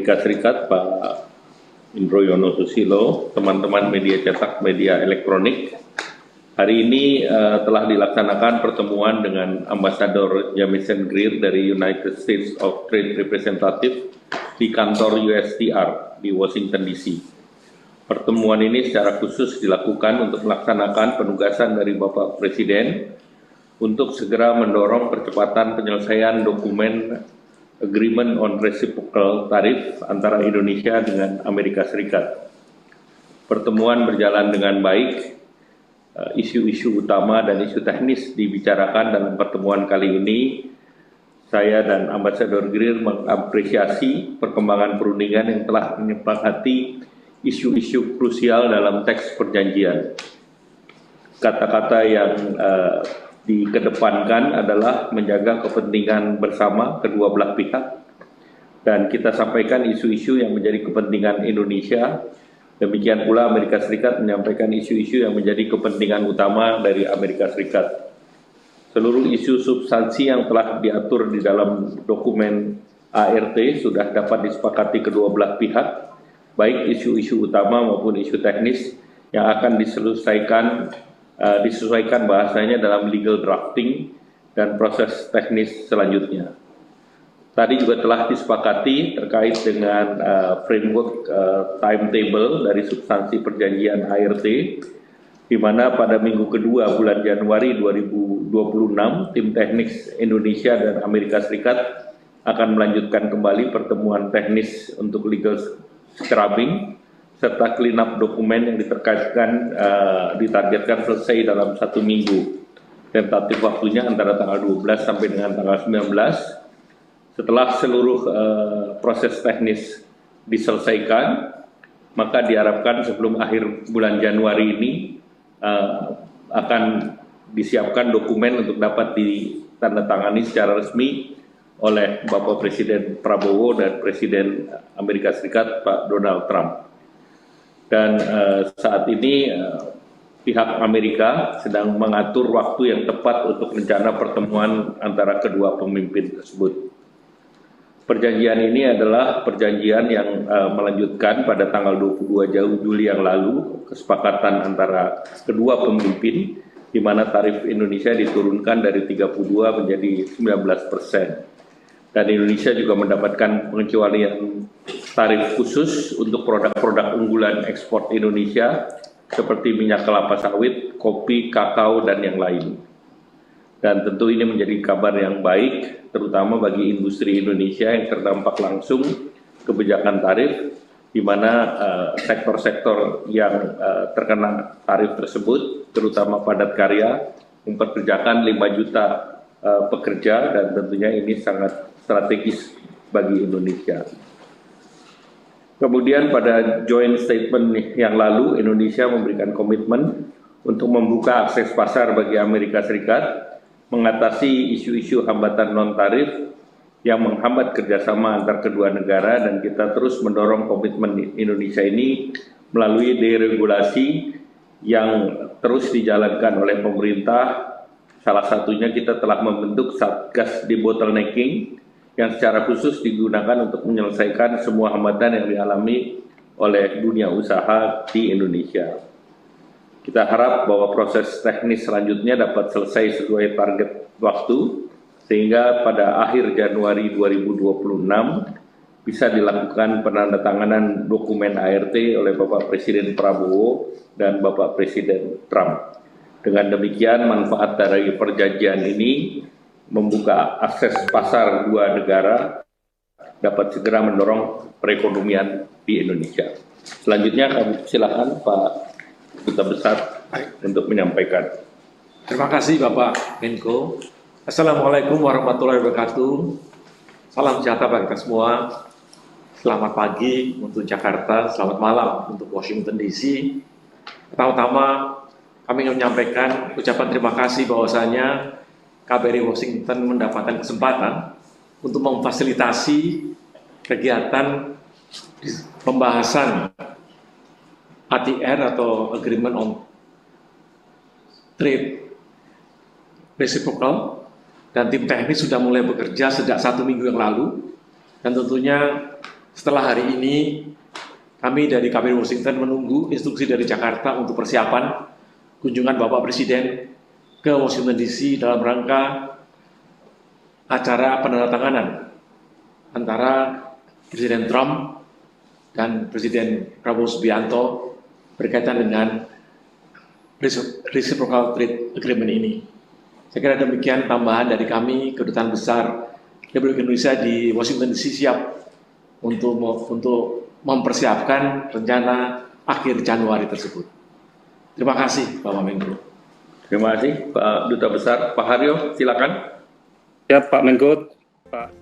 Amerika Serikat, Pak Indroyono Susilo, teman-teman media cetak, media elektronik. Hari ini telah dilaksanakan pertemuan dengan Ambasador Jamison Greer dari United States of Trade Representative di kantor USTR di Washington DC. Pertemuan ini secara khusus dilakukan untuk melaksanakan penugasan dari Bapak Presiden untuk segera mendorong percepatan penyelesaian dokumen Agreement on Reciprocal Tariff antara Indonesia dengan Amerika Serikat. Pertemuan berjalan dengan baik, isu-isu utama dan isu teknis dibicarakan dalam pertemuan kali ini. Saya dan Ambasador Greer mengapresiasi perkembangan perundingan yang telah menyepakati isu-isu krusial dalam teks perjanjian. Kata-kata yang dikedepankan adalah menjaga kepentingan bersama kedua belah pihak, dan kita sampaikan isu-isu yang menjadi kepentingan Indonesia. Demikian pula Amerika Serikat menyampaikan isu-isu yang menjadi kepentingan utama dari Amerika Serikat. Seluruh isu substansi yang telah diatur di dalam dokumen ART sudah dapat disepakati kedua belah pihak, baik isu-isu utama maupun isu teknis yang akan disesuaikan bahasanya dalam legal drafting dan proses teknis selanjutnya. Tadi juga telah disepakati terkait dengan framework timetable dari substansi perjanjian ART, di mana pada minggu kedua bulan Januari 2026, tim teknis Indonesia dan Amerika Serikat akan melanjutkan kembali pertemuan teknis untuk legal scrubbing serta clean up dokumen yang ditargetkan selesai dalam 1 minggu. Tentatif waktunya antara tanggal 12 sampai dengan tanggal 19. Setelah seluruh proses teknis diselesaikan, maka diharapkan sebelum akhir bulan Januari ini akan disiapkan dokumen untuk dapat ditandatangani secara resmi oleh Bapak Presiden Prabowo dan Presiden Amerika Serikat Pak Donald Trump. Dan saat ini pihak Amerika sedang mengatur waktu yang tepat untuk rencana pertemuan antara kedua pemimpin tersebut. Perjanjian ini adalah perjanjian yang melanjutkan pada tanggal 22 Juli yang lalu kesepakatan antara kedua pemimpin, di mana tarif Indonesia diturunkan dari 32 menjadi 19%. Dan Indonesia juga mendapatkan pengecualian tarif khusus untuk produk-produk unggulan ekspor Indonesia seperti minyak kelapa sawit, kopi, kakao, dan yang lain. Dan tentu ini menjadi kabar yang baik, terutama bagi industri Indonesia yang terdampak langsung kebijakan tarif, di mana sektor-sektor yang terkena tarif tersebut, terutama padat karya, mempekerjakan 5 juta pekerja, dan tentunya ini sangat strategis bagi Indonesia. Kemudian pada joint statement yang lalu, Indonesia memberikan komitmen untuk membuka akses pasar bagi Amerika Serikat, mengatasi isu-isu hambatan non-tarif yang menghambat kerjasama antar kedua negara, dan kita terus mendorong komitmen Indonesia ini melalui deregulasi yang terus dijalankan oleh pemerintah. Salah satunya kita telah membentuk Satgas Debottlenecking yang secara khusus digunakan untuk menyelesaikan semua hambatan yang dialami oleh dunia usaha di Indonesia. Kita harap bahwa proses teknis selanjutnya dapat selesai sesuai target waktu, sehingga pada akhir Januari 2026 bisa dilakukan penandatanganan dokumen ART oleh Bapak Presiden Prabowo dan Bapak Presiden Trump. Dengan demikian, manfaat dari perjanjian ini membuka akses pasar dua negara, dapat segera mendorong perekonomian di Indonesia. Selanjutnya kami silakan Pak Duta Besar untuk menyampaikan. Terima kasih Bapak Menko. Assalamualaikum warahmatullahi wabarakatuh. Salam sejahtera bagi kita semua. Selamat pagi untuk Jakarta, selamat malam untuk Washington DC. Pertama-tama kami ingin menyampaikan ucapan terima kasih bahwasanya KBRI Washington mendapatkan kesempatan untuk memfasilitasi kegiatan pembahasan ATR atau Agreement on Trade Reciprocal, dan tim teknis sudah mulai bekerja sejak 1 minggu yang lalu, dan tentunya setelah hari ini kami dari KBRI Washington menunggu instruksi dari Jakarta untuk persiapan kunjungan Bapak Presiden ke Washington DC dalam rangka acara penandatanganan antara Presiden Trump dan Presiden Prabowo Subianto berkaitan dengan Reciprocal Trade Agreement ini. Saya kira demikian tambahan dari kami, Kedutaan Besar Republik Indonesia di Washington DC siap untuk mempersiapkan rencana akhir Januari tersebut. Terima kasih, Bapak Menko. Terima kasih, Pak Duta Besar. Pak Haryo, silakan. Ya, Pak Menko. Pak